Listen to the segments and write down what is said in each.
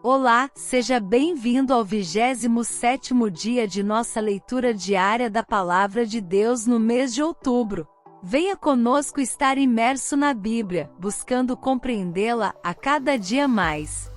Olá, seja bem-vindo ao 27º dia de nossa leitura diária da Palavra de Deus no mês de outubro. Venha conosco estar imerso na Bíblia, buscando compreendê-la a cada dia mais.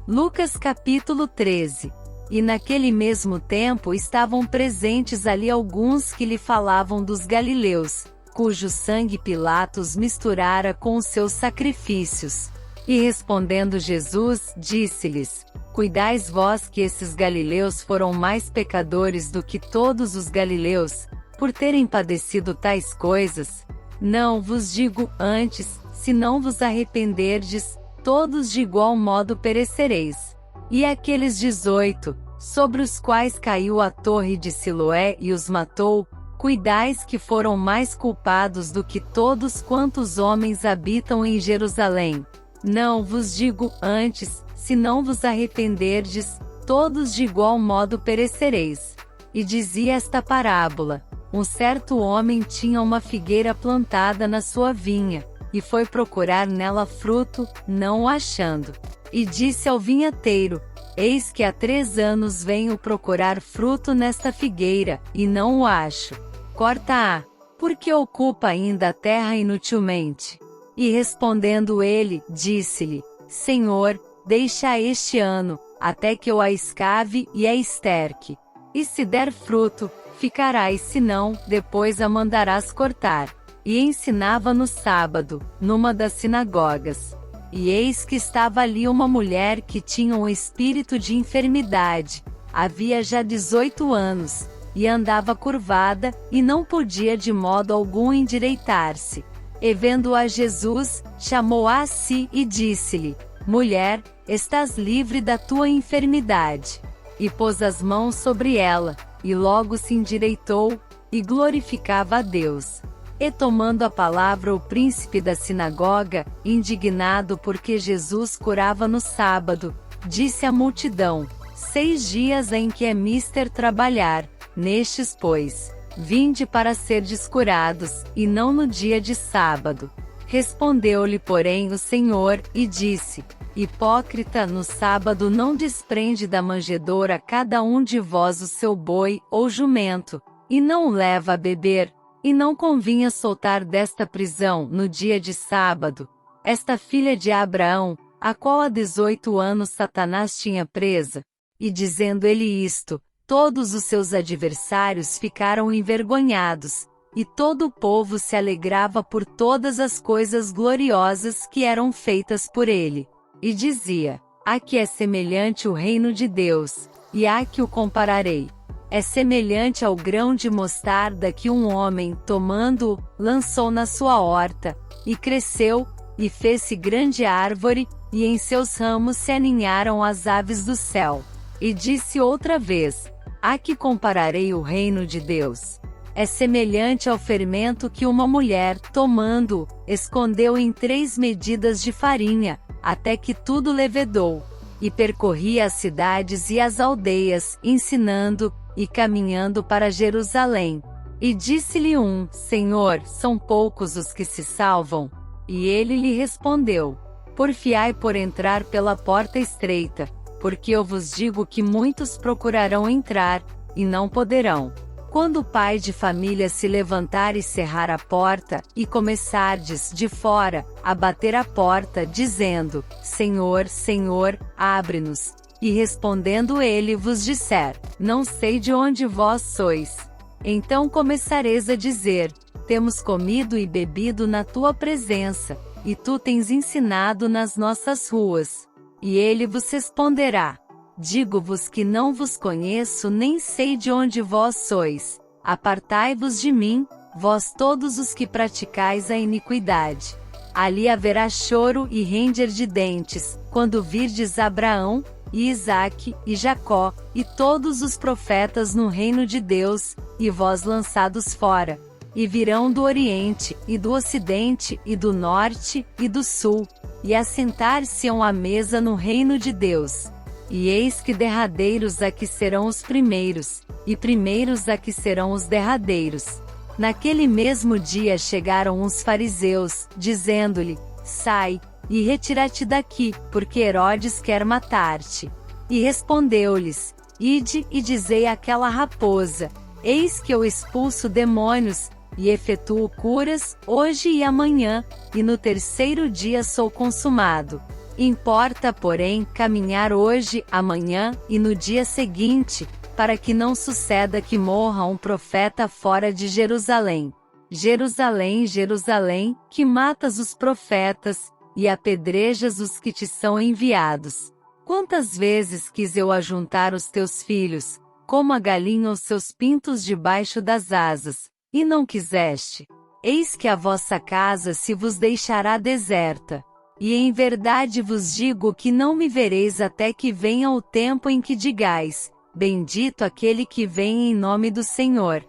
Lucas capítulo 13. E naquele mesmo tempo estavam presentes ali alguns que lhe falavam dos galileus, cujo sangue Pilatos misturara com os seus sacrifícios. E respondendo Jesus, disse-lhes: Cuidais vós que esses galileus foram mais pecadores do que todos os galileus, por terem padecido tais coisas? Não vos digo antes, se não vos arrependerdes, todos de igual modo perecereis. E aqueles 18, sobre os quais caiu a torre de Siloé e os matou, cuidais que foram mais culpados do que todos quantos homens habitam em Jerusalém. Não vos digo antes, se não vos arrependerdes, todos de igual modo perecereis. E dizia esta parábola: um certo homem tinha uma figueira plantada na sua vinha, e foi procurar nela fruto, não o achando. E disse ao vinhateiro: Eis que há 3 anos venho procurar fruto nesta figueira, e não o acho. Corta-a, porque ocupa ainda a terra inutilmente. E respondendo ele, disse-lhe: Senhor, deixa este ano, até que eu a escave e a esterque. E se der fruto, ficará, e se não, depois a mandarás cortar. E ensinava no sábado, numa das sinagogas. E eis que estava ali uma mulher que tinha um espírito de enfermidade. Havia já 18 anos, e andava curvada, e não podia de modo algum endireitar-se. E vendo-a Jesus, chamou-a a si e disse-lhe: Mulher, estás livre da tua enfermidade. E pôs as mãos sobre ela, e logo se endireitou, e glorificava a Deus. E tomando a palavra o príncipe da sinagoga, indignado porque Jesus curava no sábado, disse à multidão: 6 dias em que é mister trabalhar, nestes, pois, vinde para serdes curados, e não no dia de sábado. Respondeu-lhe, porém, o Senhor, e disse: Hipócrita, no sábado não desprende da manjedoura cada um de vós o seu boi, ou jumento, e não o leva a beber? E não convinha soltar desta prisão, no dia de sábado, esta filha de Abraão, a qual há 18 anos Satanás tinha presa? E dizendo ele isto, todos os seus adversários ficaram envergonhados, e todo o povo se alegrava por todas as coisas gloriosas que eram feitas por ele. E dizia: A que é semelhante o reino de Deus, e a que o compararei? É semelhante ao grão de mostarda que um homem, tomando-o, lançou na sua horta, e cresceu, e fez-se grande árvore, e em seus ramos se aninharam as aves do céu. E disse outra vez: A que compararei o reino de Deus? É semelhante ao fermento que uma mulher, tomando-o, escondeu em 3 medidas de farinha, até que tudo levedou. E percorria as cidades e as aldeias, ensinando, e caminhando para Jerusalém. E disse-lhe um: Senhor, são poucos os que se salvam? E ele lhe respondeu: Porfiai por entrar pela porta estreita, porque eu vos digo que muitos procurarão entrar, e não poderão. Quando o pai de família se levantar e cerrar a porta, e começardes, de fora, a bater a porta, dizendo: Senhor, Senhor, abre-nos. E respondendo ele vos disser: Não sei de onde vós sois. Então começareis a dizer: Temos comido e bebido na tua presença, e tu tens ensinado nas nossas ruas. E ele vos responderá: Digo-vos que não vos conheço nem sei de onde vós sois. Apartai-vos de mim, vós todos os que praticais a iniquidade. Ali haverá choro e ranger de dentes, quando virdes Abraão, e Isaque, e Jacó, e todos os profetas no reino de Deus, e vós lançados fora. E virão do Oriente, e do Ocidente, e do Norte, e do Sul, e assentar-se-ão à mesa no reino de Deus. E eis que derradeiros aqui serão os primeiros, e primeiros aqui serão os derradeiros. Naquele mesmo dia chegaram uns fariseus, dizendo-lhe: Sai, e retira-te daqui, porque Herodes quer matar-te. E respondeu-lhes: Ide e dizei àquela raposa: Eis que eu expulso demônios, e efetuo curas, hoje e amanhã, e no terceiro dia sou consumado. Importa, porém, caminhar hoje, amanhã, e no dia seguinte, para que não suceda que morra um profeta fora de Jerusalém. Jerusalém, Jerusalém, que matas os profetas, e apedrejas os que te são enviados. Quantas vezes quis eu ajuntar os teus filhos, como a galinha os seus pintos debaixo das asas, e não quiseste? Eis que a vossa casa se vos deixará deserta. E em verdade vos digo que não me vereis até que venha o tempo em que digais: Bendito aquele que vem em nome do Senhor.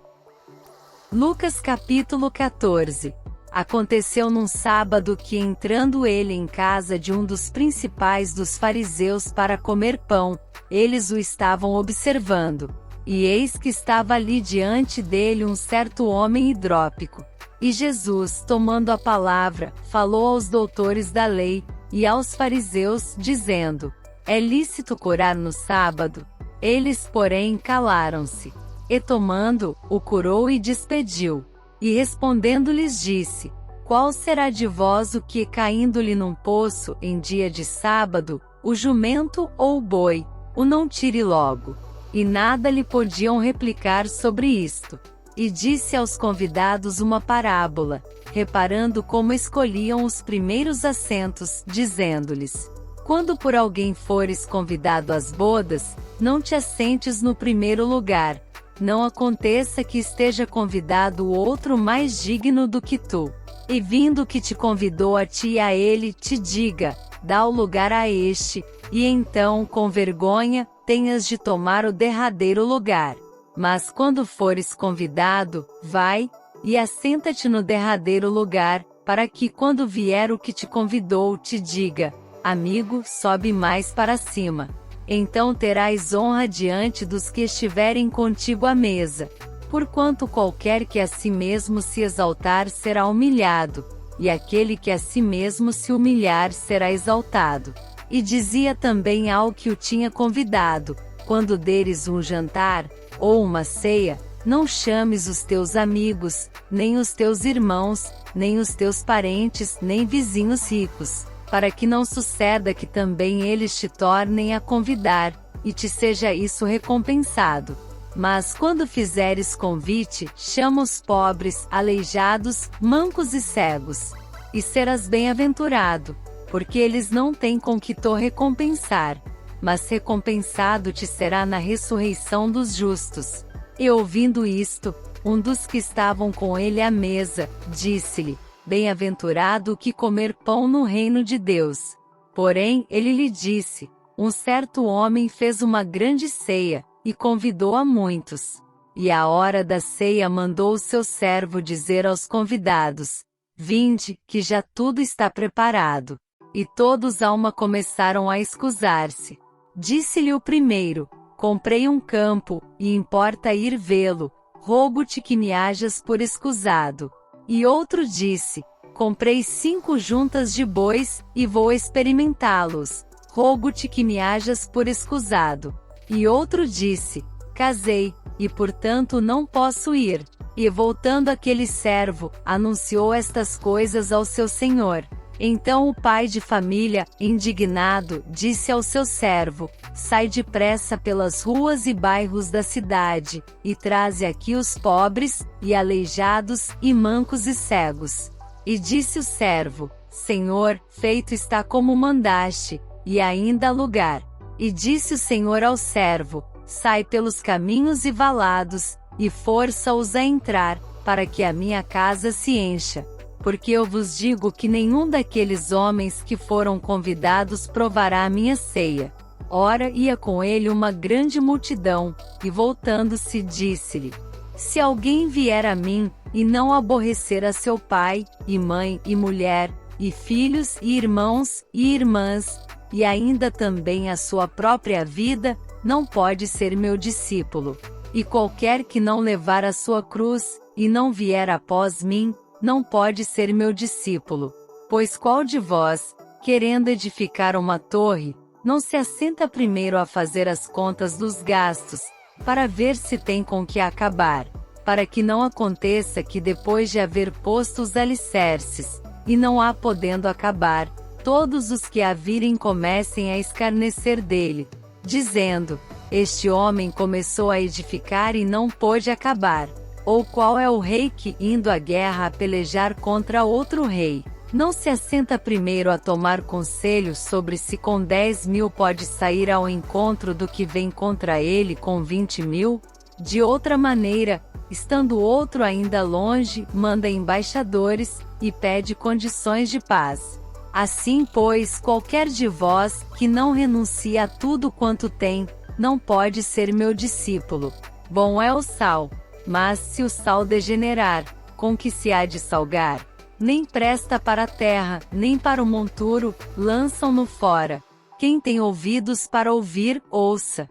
Lucas capítulo 14. Aconteceu num sábado que, entrando ele em casa de um dos principais dos fariseus para comer pão, eles o estavam observando. E eis que estava ali diante dele um certo homem hidrópico. E Jesus, tomando a palavra, falou aos doutores da lei, e aos fariseus, dizendo: É lícito curar no sábado? Eles, porém, calaram-se. E tomando, o curou e despediu. E respondendo-lhes disse: Qual será de vós o que, caindo-lhe num poço, em dia de sábado, o jumento ou o boi, o não tire logo? E nada lhe podiam replicar sobre isto. E disse aos convidados uma parábola, reparando como escolhiam os primeiros assentos, dizendo-lhes: Quando por alguém fores convidado às bodas, não te assentes no primeiro lugar. Não aconteça que esteja convidado o outro mais digno do que tu. E vindo que te convidou a ti e a ele, te diga: Dá o lugar a este, e então, com vergonha, tenhas de tomar o derradeiro lugar. Mas quando fores convidado, vai, e assenta-te no derradeiro lugar, para que quando vier o que te convidou te diga: Amigo, sobe mais para cima. Então terás honra diante dos que estiverem contigo à mesa. Porquanto qualquer que a si mesmo se exaltar será humilhado, e aquele que a si mesmo se humilhar será exaltado. E dizia também ao que o tinha convidado: Quando deres um jantar, ou uma ceia, não chames os teus amigos, nem os teus irmãos, nem os teus parentes, nem vizinhos ricos, para que não suceda que também eles te tornem a convidar, e te seja isso recompensado. Mas quando fizeres convite, chama os pobres, aleijados, mancos e cegos. E serás bem-aventurado, porque eles não têm com que te recompensar, mas recompensado te será na ressurreição dos justos. E ouvindo isto, um dos que estavam com ele à mesa, disse-lhe: Bem-aventurado o que comer pão no reino de Deus. Porém, ele lhe disse: Um certo homem fez uma grande ceia, e convidou a muitos. E à hora da ceia mandou o seu servo dizer aos convidados: Vinde, que já tudo está preparado. E todos a uma começaram a escusar-se. Disse-lhe o primeiro: Comprei um campo, e importa ir vê-lo, rogo-te que me hajas por escusado. E outro disse: Comprei 5 juntas de bois, e vou experimentá-los, rogo-te que me hajas por escusado. E outro disse: Casei, e portanto não posso ir. E voltando aquele servo, anunciou estas coisas ao seu senhor. Então o pai de família, indignado, disse ao seu servo: Sai depressa pelas ruas e bairros da cidade, e traze aqui os pobres, e aleijados, e mancos e cegos. E disse o servo: Senhor, feito está como mandaste, e ainda há lugar. E disse o Senhor ao servo: Sai pelos caminhos e valados, e força-os a entrar, para que a minha casa se encha. Porque eu vos digo que nenhum daqueles homens que foram convidados provará a minha ceia. Ora, ia com ele uma grande multidão, e voltando-se disse-lhe: Se alguém vier a mim, e não aborrecer a seu pai, e mãe, e mulher, e filhos, e irmãos, e irmãs, e ainda também a sua própria vida, não pode ser meu discípulo. E qualquer que não levar a sua cruz, e não vier após mim, não pode ser meu discípulo. Pois qual de vós, querendo edificar uma torre, não se assenta primeiro a fazer as contas dos gastos, para ver se tem com que acabar, para que não aconteça que depois de haver posto os alicerces, e não há podendo acabar, todos os que a virem comecem a escarnecer dele, dizendo: este homem começou a edificar e não pôde acabar. Ou qual é o rei que, indo à guerra a pelejar contra outro rei, não se assenta primeiro a tomar conselho sobre se com 10.000 pode sair ao encontro do que vem contra ele com 20.000? De outra maneira, estando outro ainda longe, manda embaixadores, e pede condições de paz. Assim, pois, qualquer de vós, que não renuncia a tudo quanto tem, não pode ser meu discípulo. Bom é o sal, mas se o sal degenerar, com que se há de salgar? Nem presta para a terra, nem para o monturo, lançam-no fora. Quem tem ouvidos para ouvir, ouça.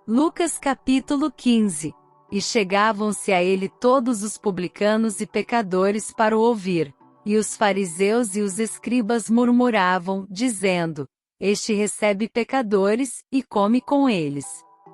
Lucas capítulo 15. E chegavam-se a ele todos os publicanos e pecadores para o ouvir. E os fariseus e os escribas murmuravam, dizendo: este recebe pecadores, e come com eles.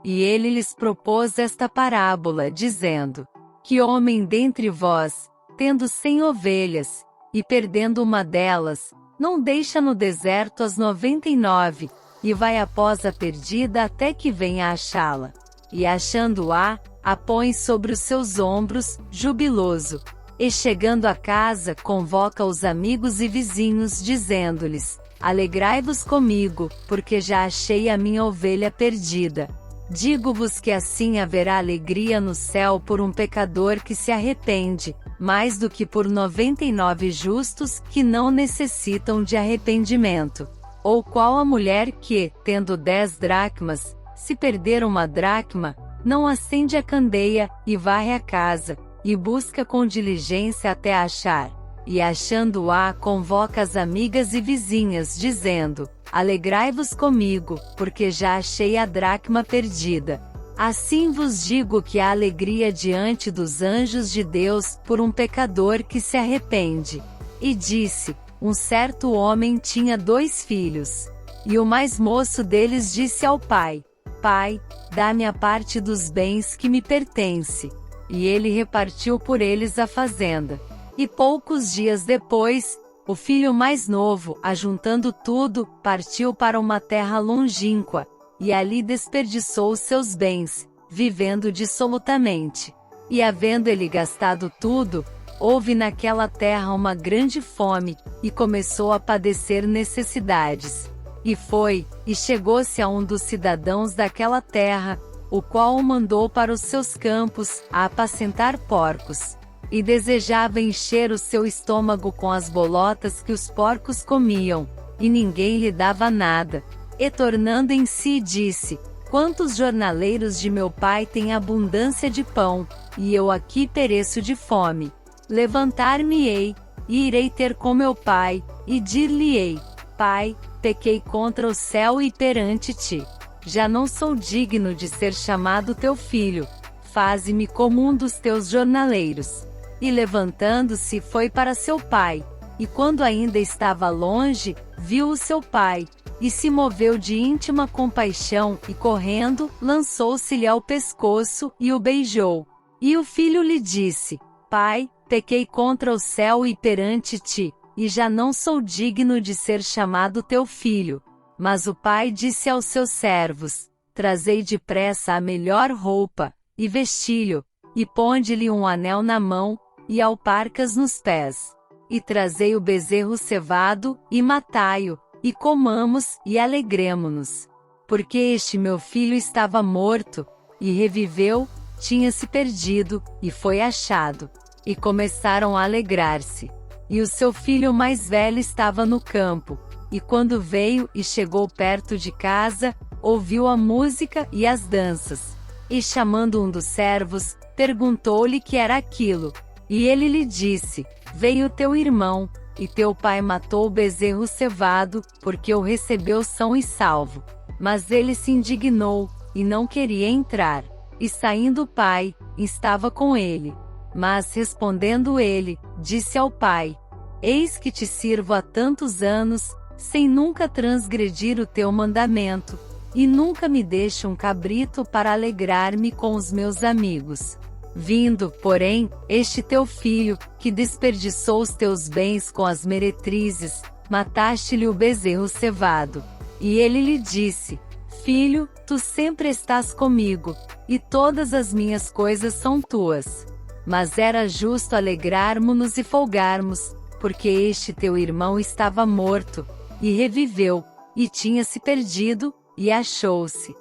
E ele lhes propôs esta parábola, dizendo: que homem dentre vós, tendo 100 ovelhas, e perdendo uma delas, não deixa no deserto as 99, e vai após a perdida até que venha achá-la. E achando-a, a põe sobre os seus ombros, jubiloso. E chegando a casa, convoca os amigos e vizinhos, dizendo-lhes: alegrai-vos comigo, porque já achei a minha ovelha perdida. Digo-vos que assim haverá alegria no céu por um pecador que se arrepende, mais do que por 99 justos que não necessitam de arrependimento. Ou qual a mulher que, tendo 10 dracmas, se perder uma dracma, não acende a candeia, e varre a casa, e busca com diligência até achar. E achando-a, convoca as amigas e vizinhas, dizendo: alegrai-vos comigo, porque já achei a dracma perdida. Assim vos digo que há alegria diante dos anjos de Deus por um pecador que se arrepende. E disse: um certo homem tinha 2 filhos. E o mais moço deles disse ao pai: pai, dá-me a parte dos bens que me pertence. E ele repartiu por eles a fazenda. E poucos dias depois, o filho mais novo, ajuntando tudo, partiu para uma terra longínqua, e ali desperdiçou os seus bens, vivendo dissolutamente. E havendo ele gastado tudo, houve naquela terra uma grande fome, e começou a padecer necessidades. E foi, e chegou-se a um dos cidadãos daquela terra, o qual o mandou para os seus campos, a apacentar porcos. E desejava encher o seu estômago com as bolotas que os porcos comiam, e ninguém lhe dava nada. E tornando em si disse: quantos jornaleiros de meu pai têm abundância de pão, e eu aqui pereço de fome. Levantar-me-ei, e irei ter com meu pai, e dir-lhe-ei: pai, pequei contra o céu e perante ti. Já não sou digno de ser chamado teu filho. Faze-me como um dos teus jornaleiros. E levantando-se foi para seu pai, e quando ainda estava longe, viu o seu pai, e se moveu de íntima compaixão, e correndo, lançou-se-lhe ao pescoço, e o beijou. E o filho lhe disse: pai, pequei contra o céu e perante ti, e já não sou digno de ser chamado teu filho. Mas o pai disse aos seus servos: trazei depressa a melhor roupa, e vesti-lhe, e ponde-lhe um anel na mão, e alparcas nos pés. E trazei o bezerro cevado, e matai-o, e comamos, e alegremo-nos. Porque este meu filho estava morto, e reviveu, tinha-se perdido, e foi achado. E começaram a alegrar-se. E o seu filho mais velho estava no campo. E quando veio e chegou perto de casa, ouviu a música e as danças. E chamando um dos servos, perguntou-lhe que era aquilo. E ele lhe disse: veio teu irmão, e teu pai matou o bezerro cevado, porque o recebeu são e salvo. Mas ele se indignou, e não queria entrar. E saindo o pai, estava com ele. Mas respondendo ele, disse ao pai: Eis que te sirvo há tantos anos, sem nunca transgredir o teu mandamento, e nunca me deixe um cabrito para alegrar-me com os meus amigos. Vindo, porém, este teu filho, que desperdiçou os teus bens com as meretrizes, mataste-lhe o bezerro cevado. E ele lhe disse: Filho, tu sempre estás comigo, e todas as minhas coisas são tuas. Mas era justo alegrarmo-nos e folgarmos, porque este teu irmão estava morto, e reviveu, e tinha se perdido, e achou-se.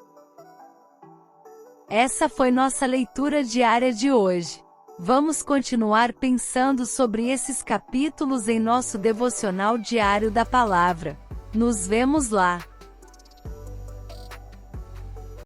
Essa foi nossa leitura diária de hoje. Vamos continuar pensando sobre esses capítulos em nosso devocional diário da palavra. Nos vemos lá!